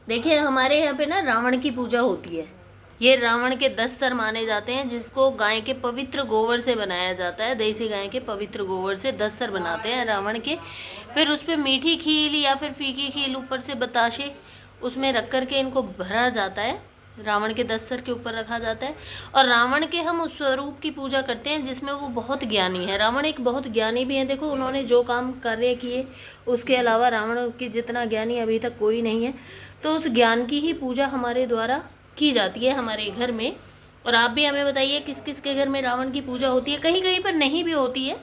देखिए हमारे यहाँ पे ना रावण की पूजा होती है। ये रावण के 10 सर माने जाते हैं, जिसको गाय के पवित्र गोबर से बनाया जाता है। देसी गाय के पवित्र गोबर से 10 सर बनाते हैं रावण के। फिर उस पर मीठी खील या फिर फीकी खील, ऊपर से बताशे उसमें रख कर के इनको भरा जाता है। रावण के 10 सर के ऊपर रखा जाता है। और रावण के हम उस स्वरूप की पूजा करते हैं जिसमें वो बहुत ज्ञानी है। रावण एक बहुत ज्ञानी भी है। देखो उन्होंने जो काम कार्य किए, उसके अलावा रावण के जितना ज्ञानी अभी तक कोई नहीं है। तो उस ज्ञान की ही पूजा हमारे द्वारा की जाती है हमारे घर में। और आप भी हमें बताइए किस किस के घर में रावण की पूजा होती है। कहीं कहीं पर नहीं भी होती है,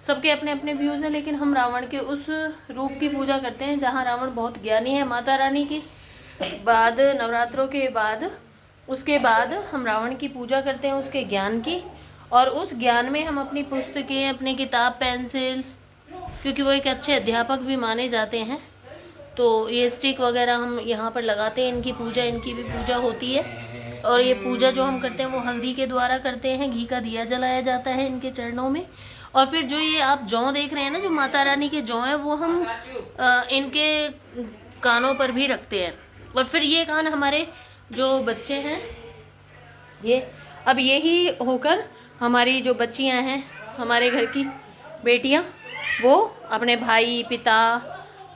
सबके अपने अपने व्यूज़ हैं। लेकिन हम रावण के उस रूप की पूजा करते हैं जहाँ रावण बहुत ज्ञानी है। माता रानी के बाद, नवरात्रों के बाद, उसके बाद हम रावण की पूजा करते हैं उसके ज्ञान की। और उस ज्ञान में हम अपनी पुस्तकें, अपनी किताब, पेंसिल, क्योंकि वो एक अच्छे अध्यापक भी माने जाते हैं, तो ये स्टिक वगैरह हम यहाँ पर लगाते हैं। इनकी भी पूजा होती है। और ये पूजा जो हम करते हैं वो हल्दी के द्वारा करते हैं। घी का दिया जलाया जाता है इनके चरणों में। और फिर जो ये आप जौ देख रहे हैं ना, जो माता रानी के जौ हैं, वो हम इनके कानों पर भी रखते हैं। और फिर ये कान हमारे जो बच्चे हैं, ये अब यही होकर हमारी जो बच्चियां हैं, हमारे घर की बेटियां, वो अपने भाई, पिता,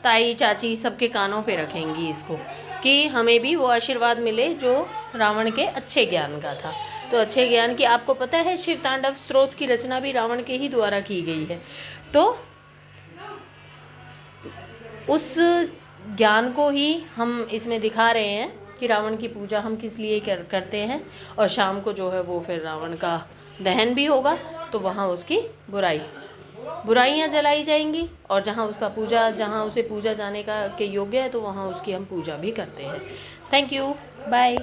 ताई, चाची सबके कानों पे रखेंगी इसको, कि हमें भी वो आशीर्वाद मिले जो रावण के अच्छे ज्ञान का था। तो अच्छे ज्ञान की, आपको पता है शिव तांडव स्तोत्र की रचना भी रावण के ही द्वारा की गई है। तो उस ज्ञान को ही हम इसमें दिखा रहे हैं कि रावण की पूजा हम किस लिए करते हैं। और शाम को जो है वो फिर रावण का दहन भी होगा, तो वहाँ उसकी बुराइयाँ जलाई जाएंगी। और जहाँ उसे पूजा जाने का के योग्य है, तो वहाँ उसकी हम पूजा भी करते हैं। Thank you, bye.